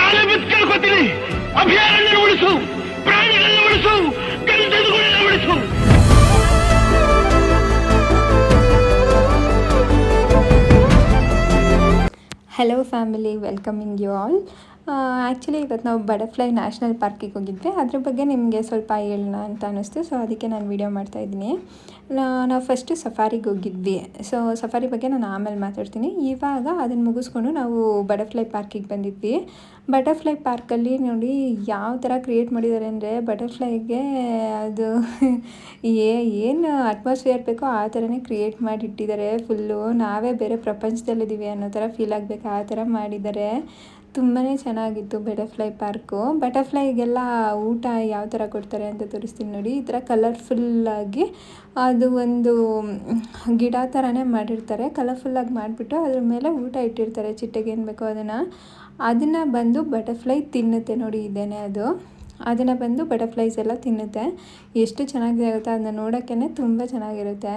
ಕಾಲ ಬಿದ್ದು ಕೇಳ್ಕೊತೀನಿ, ಅಭಯಾರಣ್ಯ ಉಳಿಸು, ಪ್ರಾಣಿಗಳನ್ನ ಉಳಿಸು, ಗಂಧದಗುಡಿನ ಉಳಿಸು. Hello family, welcoming you all. Actually ಇವತ್ತು ನಾವು ಬಟರ್ಫ್ಲೈ ನ್ಯಾಷನಲ್ ಪಾರ್ಕಿಗೆ ಹೋಗಿದ್ವಿ. ಅದ್ರ ಬಗ್ಗೆ ನಿಮಗೆ ಸ್ವಲ್ಪ ಹೇಳೋಣ ಅಂತ ಅನ್ನಿಸ್ತು. ಸೊ ಅದಕ್ಕೆ ನಾನು ವೀಡಿಯೋ ಮಾಡ್ತಾಯಿದ್ದೀನಿ. ನಾವು ಫಸ್ಟು ಸಫಾರಿಗೆ ಹೋಗಿದ್ವಿ. ಸೊ ಸಫಾರಿ ಬಗ್ಗೆ ನಾನು ಆಮೇಲೆ ಮಾತಾಡ್ತೀನಿ. ಇವಾಗ ಅದನ್ನು ಮುಗಿಸ್ಕೊಂಡು ನಾವು ಬಟರ್ಫ್ಲೈ ಪಾರ್ಕಿಗೆ ಬಂದಿದ್ವಿ. ಬಟರ್ಫ್ಲೈ ಪಾರ್ಕಲ್ಲಿ ನೋಡಿ ಯಾವ ಥರ ಕ್ರಿಯೇಟ್ ಮಾಡಿದ್ದಾರೆ ಅಂದರೆ, ಬಟರ್ಫ್ಲೈಗೆ ಅದು ಏನು ಅಟ್ಮಾಸ್ಫಿಯರ್ ಬೇಕೋ ಆ ಥರನೇ ಕ್ರಿಯೇಟ್ ಮಾಡಿಟ್ಟಿದ್ದಾರೆ. ಫುಲ್ಲು ನಾವೇ ಬೇರೆ ಪ್ರಪಂಚದಲ್ಲಿದ್ದೀವಿ ಅನ್ನೋ ಥರ ಫೀಲ್ ಆಗಬೇಕು, ಆ ಥರ ಮಾಡಿದ್ದಾರೆ. ತುಂಬಾ ಚೆನ್ನಾಗಿತ್ತು ಬಟರ್ಫ್ಲೈ ಪಾರ್ಕು. ಬಟರ್ಫ್ಲೈಗೆಲ್ಲ ಊಟ ಯಾವ ಥರ ಕೊಡ್ತಾರೆ ಅಂತ ತೋರಿಸ್ತೀನಿ ನೋಡಿ. ಈ ಥರ ಕಲರ್ಫುಲ್ಲಾಗಿ ಅದು ಒಂದು ಗಿಡ ಥರನೇ ಮಾಡಿರ್ತಾರೆ. ಕಲರ್ಫುಲ್ಲಾಗಿ ಮಾಡಿಬಿಟ್ಟು ಅದ್ರ ಮೇಲೆ ಊಟ ಇಟ್ಟಿರ್ತಾರೆ, ಚಿಟ್ಟೆಗೆ ಏನು ಬೇಕೋ ಅದನ್ನು ಬಂದು ಬಟರ್ಫ್ಲೈ ತಿನ್ನುತ್ತೆ ನೋಡಿ. ಇದೇನೆ ಅದನ್ನು ಬಂದು ಬಟರ್ಫ್ಲೈಸ್ ಎಲ್ಲ ತಿನ್ನುತ್ತೆ. ಎಷ್ಟು ಚೆನ್ನಾಗಿದೆ ಆಗುತ್ತೆ, ಅದನ್ನ ನೋಡೋಕ್ಕೇ ತುಂಬ ಚೆನ್ನಾಗಿರುತ್ತೆ.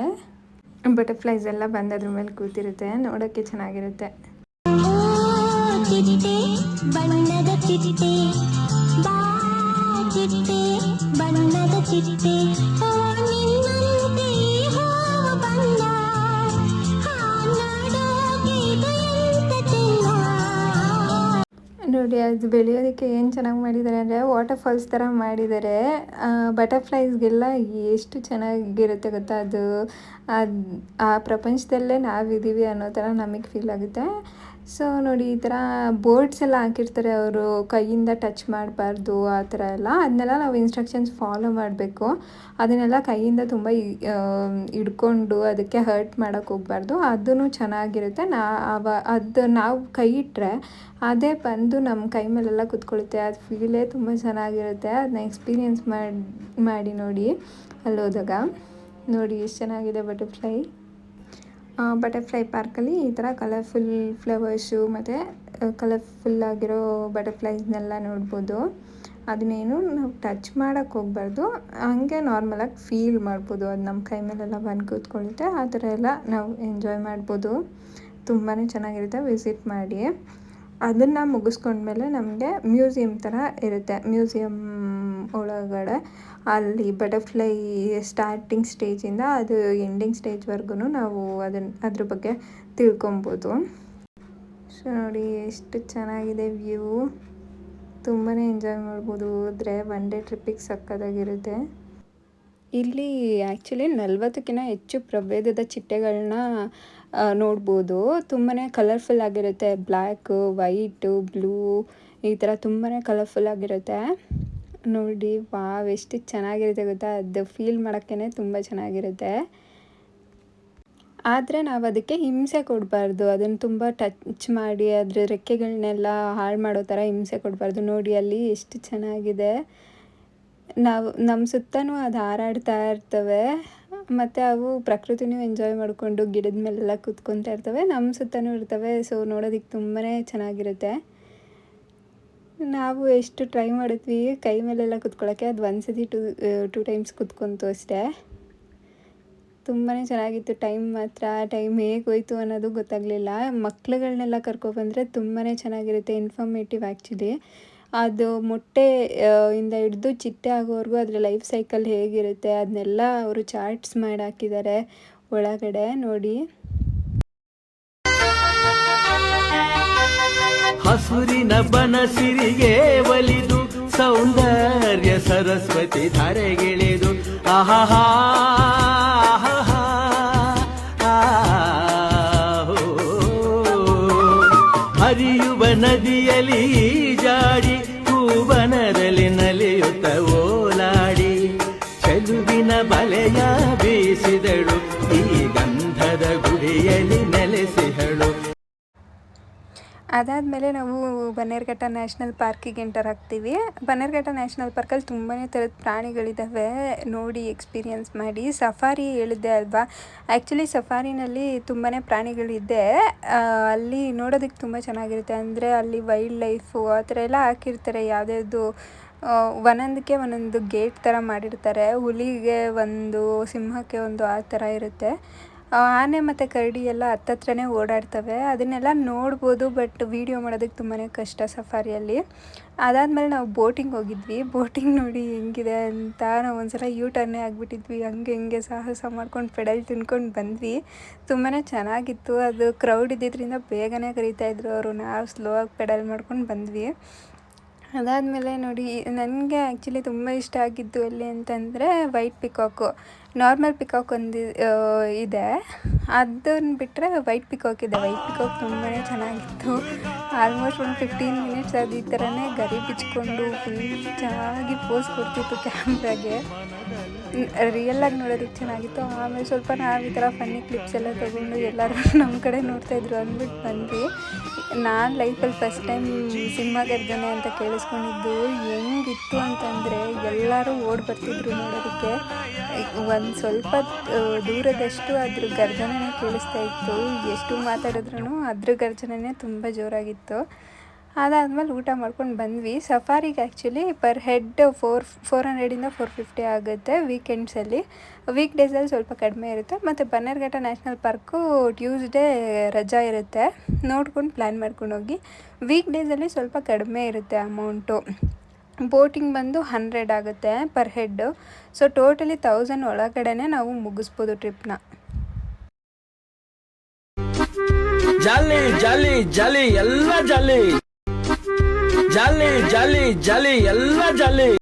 ಬಟರ್ಫ್ಲೈಸ್ ಎಲ್ಲ ಬಂದು ಅದ್ರ ಮೇಲೆ ಕೂತಿರುತ್ತೆ, ನೋಡೋಕ್ಕೆ ಚೆನ್ನಾಗಿರುತ್ತೆ. ಚಿಟ್ಟೆ ಬಣ್ಣದ ಚಿಟ್ಟೆ, ಬಾ ಚಿಟ್ಟೆ ಬಣ್ಣದ ಚಿಟ್ಟೆ, ನಿನ್ನಂತೆ ಹೂವು ಬಂದ ನೋಡಿ. ಅದು ಬೆಳೆಯೋದಕ್ಕೆ ಏನು ಚೆನ್ನಾಗಿ ಮಾಡಿದ್ದಾರೆ ಅಂದರೆ, ವಾಟರ್ ಫಾಲ್ಸ್ ಥರ ಮಾಡಿದ್ದಾರೆ. ಬಟರ್ಫ್ಲೈಸ್ಗೆಲ್ಲ ಎಷ್ಟು ಚೆನ್ನಾಗಿರುತ್ತೆ ಗೊತ್ತಾ. ಅದು ಆ ಪ್ರಪಂಚದಲ್ಲೇ ನಾವಿದ್ದೀವಿ ಅನ್ನೋ ಥರ ನಮಗೆ ಫೀಲ್ ಆಗುತ್ತೆ. ಸೊ ನೋಡಿ, ಈ ಥರ ಬೋರ್ಡ್ಸ್ ಎಲ್ಲ ಹಾಕಿರ್ತಾರೆ, ಅವರು ಕೈಯಿಂದ ಟಚ್ ಮಾಡಬಾರ್ದು ಆ ಥರ ಎಲ್ಲ. ಅದನ್ನೆಲ್ಲ ನಾವು ಇನ್ಸ್ಟ್ರಕ್ಷನ್ಸ್ ಫಾಲೋ ಮಾಡಬೇಕು. ಅದನ್ನೆಲ್ಲ ಕೈಯಿಂದ ತುಂಬ ಹಿಡ್ಕೊಂಡು ಅದಕ್ಕೆ ಹರ್ಟ್ ಮಾಡೋಕ್ಕೆ ಹೋಗಬಾರ್ದು. ಅದೂ ಚೆನ್ನಾಗಿರುತ್ತೆ. ಅದು ನಾವು ಕೈ ಇಟ್ಟರೆ ಅದೇ ಬಂದು ನಮ್ಮ ಕೈ ಮೇಲೆಲ್ಲ ಕೂತ್ಕೊಳ್ಳುತ್ತೆ. ಅದು ಫೀಲೇ ತುಂಬ ಚೆನ್ನಾಗಿರುತ್ತೆ. ಅದನ್ನ ಎಕ್ಸ್ಪೀರಿಯೆನ್ಸ್ ಮಾಡಿ ನೋಡಿ ಅಲ್ಲಿ ಹೋದಾಗ. ನೋಡಿ ಎಷ್ಟು ಚೆನ್ನಾಗಿದೆ ಬಟರ್ಫ್ಲೈ ಪಾರ್ಕಲ್ಲಿ. ಈ ಥರ ಕಲರ್ಫುಲ್ ಫ್ಲವರ್ಸು ಮತ್ತು ಕಲರ್ಫುಲ್ಲಾಗಿರೋ ಬಟರ್ಫ್ಲೈಸ್ನೆಲ್ಲ ನೋಡ್ಬೋದು. ಅದನ್ನೇನು ನಾವು ಟಚ್ ಮಾಡೋಕ್ಕೆ ಹೋಗ್ಬಾರ್ದು, ಹಂಗೆ ನಾರ್ಮಲಾಗಿ ಫೀಲ್ ಮಾಡ್ಬೋದು. ಅದು ನಮ್ಮ ಕೈ ಮೇಲೆಲ್ಲ ಬಂದು ಕೂತ್ಕೊಳ್ಳುತ್ತೆ. ಆ ಥರ ಎಲ್ಲ ನಾವು ಎಂಜಾಯ್ ಮಾಡ್ಬೋದು. ತುಂಬಾ ಚೆನ್ನಾಗಿರುತ್ತೆ, ವಿಸಿಟ್ ಮಾಡಿ. ಅದನ್ನು ಮುಗಿಸ್ಕೊಂಡ್ಮೇಲೆ ನಮಗೆ ಮ್ಯೂಸಿಯಮ್ ಥರ ಇರುತ್ತೆ. ಮ್ಯೂಸಿಯಮ್ ಒಳಗಡೆ ಅಲ್ಲಿ ಬಟರ್ಫ್ಲೈ ಸ್ಟಾರ್ಟಿಂಗ್ ಸ್ಟೇಜಿಂದ ಅದು ಎಂಡಿಂಗ್ ಸ್ಟೇಜ್ವರೆಗೂ ನಾವು ಅದ್ರ ಬಗ್ಗೆ ತಿಳ್ಕೊಬೋದು. ಸೊ ನೋಡಿ ಎಷ್ಟು ಚೆನ್ನಾಗಿದೆ ವ್ಯೂ. ತುಂಬಾ ಎಂಜಾಯ್ ಮಾಡ್ಬೋದು. ಹೋದರೆ ಒನ್ ಡೇ ಟ್ರಿಪ್ಪಿಗೆ ಸಕ್ಕತ್ತಾಗಿರುತ್ತೆ. ಇಲ್ಲಿ ಆ್ಯಕ್ಚುಲಿ 40ಕ್ಕಿಂತ ಹೆಚ್ಚು ಪ್ರಭೇದದ ಚಿಟ್ಟೆಗಳನ್ನ ನೋಡ್ಬೋದು. ತುಂಬಾ ಕಲರ್ಫುಲ್ ಆಗಿರುತ್ತೆ. ಬ್ಲ್ಯಾಕು, ವೈಟು, ಬ್ಲೂ ಈ ಥರ ತುಂಬಾ ಕಲರ್ಫುಲ್ ಆಗಿರುತ್ತೆ. ನೋಡಿ ವಾವ್, ಎಷ್ಟು ಚೆನ್ನಾಗಿರುತ್ತೆ ಗೊತ್ತಾ. ಅದು ಫೀಲ್ ಮಾಡೋಕ್ಕೇ ತುಂಬ ಚೆನ್ನಾಗಿರುತ್ತೆ. ಆದರೆ ನಾವು ಅದಕ್ಕೆ ಹಿಂಸೆ ಕೊಡಬಾರ್ದು. ಅದನ್ನು ತುಂಬ ಟಚ್ ಮಾಡಿ ಅದ್ರ ರೆಕ್ಕೆಗಳನ್ನೆಲ್ಲ ಹಾಳು ಮಾಡೋ ಥರ ಹಿಂಸೆ ಕೊಡಬಾರ್ದು. ನೋಡಿ ಅಲ್ಲಿ ಎಷ್ಟು ಚೆನ್ನಾಗಿದೆ. ನಮ್ಮ ಸುತ್ತಲೂ ಅದು ಹಾರಾಡ್ತಾ ಇರ್ತವೆ, ಮತ್ತು ಅವು ಪ್ರಕೃತಿನೂ ಎಂಜಾಯ್ ಮಾಡಿಕೊಂಡು ಗಿಡದ ಮೇಲೆಲ್ಲ ಕೂತ್ಕೊತಾ ಇರ್ತವೆ, ನಮ್ಮ ಸುತ್ತಲೂ ಇರ್ತವೆ. ಸೊ ನೋಡೋದಕ್ಕೆ ತುಂಬಾ ಚೆನ್ನಾಗಿರುತ್ತೆ. ನಾವು ಎಷ್ಟು ಟ್ರೈ ಮಾಡಿದ್ವಿ ಕೈ ಮೇಲೆಲ್ಲ ಕೂತ್ಕೊಳ್ಳೋಕ್ಕೆ. ಅದು ಒಂದ್ಸತಿ ಟೂ ಟೈಮ್ಸ್ ಕೂತ್ಕೊಂತು ಅಷ್ಟೇ. ತುಂಬಾ ಚೆನ್ನಾಗಿತ್ತು. ಟೈಮ್ ಹೇಗೆ ಹೋಯ್ತು ಅನ್ನೋದು ಗೊತ್ತಾಗಲಿಲ್ಲ. ಮಕ್ಳುಗಳನ್ನೆಲ್ಲ ಕರ್ಕೊಬಂದರೆ ತುಂಬಾ ಚೆನ್ನಾಗಿರುತ್ತೆ. Informative actually. ಅದು ಮೊಟ್ಟೆ ಇಂದ ಹಿಡಿದು ಚಿಟ್ಟೆ ಆಗೋವರೆಗೂ ಅದರ ಲೈಫ್ ಸೈಕಲ್ ಹೇಗಿರುತ್ತೆ ಅದನ್ನೆಲ್ಲ ಅವರು ಚಾರ್ಟ್ಸ್ ಮಾಡಿ ಹಾಕಿದ್ದಾರೆ ಒಳಗಡೆ ನೋಡಿ. ಹಸುರಿನ ಬನಸಿರಿಗೆ ಒಲಿದು ಸೌಂದರ್ಯ ಸರಸ್ವತಿ ಧಾರೆಗಿಳಿದು ಆಹಾ ಹರಿಯುವ ನದಿಯಲ್ಲಿ ಜಾಡಿ ಹೂವನರಲ್ಲಿ ನಲಿಯುತ್ತ ಓಲಾಡಿ ಚೆಲುವಿನ ಬಲೆಯ ಬೀಸಿದಳು ಈ ಗಂಧದ ಗುಡಿಯಲ್ಲಿ ನೆಲೆಸಿಹಳು. ಅದಾದಮೇಲೆ ನಾವು ಬನ್ನೇರುಘಟ್ಟ ನ್ಯಾಷನಲ್ ಪಾರ್ಕಿಗೆ ಎಂಟರ್ ಆಗ್ತೀವಿ. ಬನ್ನೇರುಘಟ್ಟ ನ್ಯಾಷನಲ್ ಪಾರ್ಕಲ್ಲಿ ತುಂಬಾ ಥರದ ಪ್ರಾಣಿಗಳಿದ್ದಾವೆ, ನೋಡಿ ಎಕ್ಸ್ಪೀರಿಯೆನ್ಸ್ ಮಾಡಿ. ಸಫಾರಿ ಹೇಳಿದ್ದೆ ಅಲ್ವಾ, ಆ್ಯಕ್ಚುಲಿ ಸಫಾರಿನಲ್ಲಿ ತುಂಬಾ ಪ್ರಾಣಿಗಳಿದೆ. ಅಲ್ಲಿ ನೋಡೋದಕ್ಕೆ ತುಂಬ ಚೆನ್ನಾಗಿರುತ್ತೆ. ಅಂದರೆ ಅಲ್ಲಿ ವೈಲ್ಡ್ ಲೈಫು ಆ ಥರ ಎಲ್ಲ ಹಾಕಿರ್ತಾರೆ. ಯಾವುದ್ಯಾವುದು ಒಂದೊಂದಕ್ಕೆ ಒಂದೊಂದು ಗೇಟ್ ಥರ ಮಾಡಿರ್ತಾರೆ. ಹುಲಿಗೆ ಒಂದು, ಸಿಂಹಕ್ಕೆ ಒಂದು ಆ ಥರ ಇರುತ್ತೆ. ಆನೆ ಮತ್ತು ಕರಡಿ ಎಲ್ಲ ಹತ್ತತ್ರನೇ ಓಡಾಡ್ತವೆ, ಅದನ್ನೆಲ್ಲ ನೋಡ್ಬೋದು. ಬಟ್ ವೀಡಿಯೋ ಮಾಡೋದಕ್ಕೆ ತುಂಬಾ ಕಷ್ಟ ಸಫಾರಿಯಲ್ಲಿ. ಅದಾದಮೇಲೆ ನಾವು ಬೋಟಿಂಗ್ ಹೋಗಿದ್ವಿ. ಬೋಟಿಂಗ್ ನೋಡಿ ಹೆಂಗಿದೆ ಅಂತ ನಾವು ಒಂದ್ಸಲ ಟರ್ನೇ ಆಗಿಬಿಟ್ಟಿದ್ವಿ. ಹಂಗೆ ಹಿಂಗೆ ಸಾಹಸ ಮಾಡ್ಕೊಂಡು ಪೆಡಲ್ ತಿನ್ಕೊಂಡು ಬಂದ್ವಿ. ತುಂಬಾ ಚೆನ್ನಾಗಿತ್ತು. ಅದು ಕ್ರೌಡ್ ಇದ್ದಿದ್ದರಿಂದ ಬೇಗನೆ ಕರೀತಾಯಿದ್ರು ಅವರು. ನಾವು ಸ್ಲೋ ಆಗಿ ಪೆಡಲ್ ಮಾಡ್ಕೊಂಡು ಬಂದ್ವಿ. ಅದಾದಮೇಲೆ ನೋಡಿ, ನನಗೆ ಆ್ಯಕ್ಚುಲಿ ತುಂಬ ಇಷ್ಟ ಆಗಿದ್ದು ಎಲ್ಲಿ ಅಂತಂದರೆ ವೈಟ್ ಪಿಕಾಕು. ನಾರ್ಮಲ್ ಪಿಕಾಕ್ ಒಂದು ಇದೆ, ಅದನ್ನು ಬಿಟ್ಟರೆ ವೈಟ್ ಪಿಕಾಕ್ ಇದೆ. ವೈಟ್ ಪಿಕಾಕ್ ತುಂಬಾ ಚೆನ್ನಾಗಿತ್ತು. ಆಲ್ಮೋಸ್ಟ್ ಒಂದು 15 ಮಿನಿಟ್ಸ್ ಅದು ಈ ಥರನೇ ಗರಿ ಬಿಚ್ಕೊಂಡು ಫುಲ್ ಚೆನ್ನಾಗಿ ಪೋಸ್ ಕೊಡ್ತಿತ್ತು ಕ್ಯಾಮ್ರಾಗೆ. ರಿಯಲ್ಲಾಗಿ ನೋಡೋದಕ್ಕೆ ಚೆನ್ನಾಗಿತ್ತು. ಆಮೇಲೆ ಸ್ವಲ್ಪ ನಾವು ಈ ಥರ ಫನ್ನಿ ಕ್ಲಿಪ್ಸ್ ಎಲ್ಲ ತೊಗೊಂಡು ಎಲ್ಲರೂ ನಮ್ಮ ಕಡೆ ನೋಡ್ತಾಯಿದ್ರು ಅಂದ್ಬಿಟ್ಟು ಬಂದ್ವಿ. ನಾನು ಲೈಫಲ್ಲಿ ಫಸ್ಟ್ ಟೈಮ್ ಸಿಂಹಗರ್ಜನೆ ಅಂತ ಕೇಳಿಸ್ಕೊಂಡಿದ್ದು ಹೆಂಗಿತ್ತು ಅಂತಂದರೆ ಎಲ್ಲರೂ ಓಡಿ ಬರ್ತಿದ್ರು ನೋಡೋದಕ್ಕೆ. ಒಂದು ಸ್ವಲ್ಪ ದೂರದಷ್ಟು ಅದ್ರ ಗರ್ಜನೆ ಕೇಳಿಸ್ತಾ ಇತ್ತು. ಎಷ್ಟು ಮಾತಾಡಿದ್ರೂ ಅದ್ರ ಗರ್ಜನೆ ತುಂಬ ಜೋರಾಗಿತ್ತು. ಅದಾದಮೇಲೆ ಊಟ ಮಾಡ್ಕೊಂಡು ಬಂದ್ವಿ. ಸಫಾರಿಗೆ ಆ್ಯಕ್ಚುಲಿ ಪರ್ ಹೆಡ್ 400ಇಂದ 450 ಆಗುತ್ತೆ ವೀಕೆಂಡ್ಸಲ್ಲಿ. ವೀಕ್ ಡೇಸಲ್ಲಿ ಸ್ವಲ್ಪ ಕಡಿಮೆ ಇರುತ್ತೆ. ಮತ್ತು ಬನ್ನೇರುಘಟ್ಟ ನ್ಯಾಷನಲ್ ಪಾರ್ಕು ಟ್ಯೂಸ್ಡೇ ರಜಾ ಇರುತ್ತೆ, ನೋಡ್ಕೊಂಡು ಪ್ಲ್ಯಾನ್ ಮಾಡ್ಕೊಂಡು ಹೋಗಿ. ವೀಕ್ ಡೇಸಲ್ಲಿ ಸ್ವಲ್ಪ ಕಡಿಮೆ ಇರುತ್ತೆ ಅಮೌಂಟು. ಬೋಟಿಂಗ್ ಬಂದು 100 ಆಗುತ್ತೆ ಪರ್ ಹೆಡ್ಡು. ಸೊ ಟೋಟಲಿ 1000 ಒಳಗಡೆ ನಾವು ಮುಗಿಸ್ಬೋದು ಟ್ರಿಪ್ನ. ಜಾಲಿ ಜಾಲಿ ಜಾಲಿ ಎಲ್ಲ ಜಾಲಿ, ಜಾಲಿ ಜಾಲಿ ಜಾಲಿ ಎಲ್ಲ ಜಾಲಿ.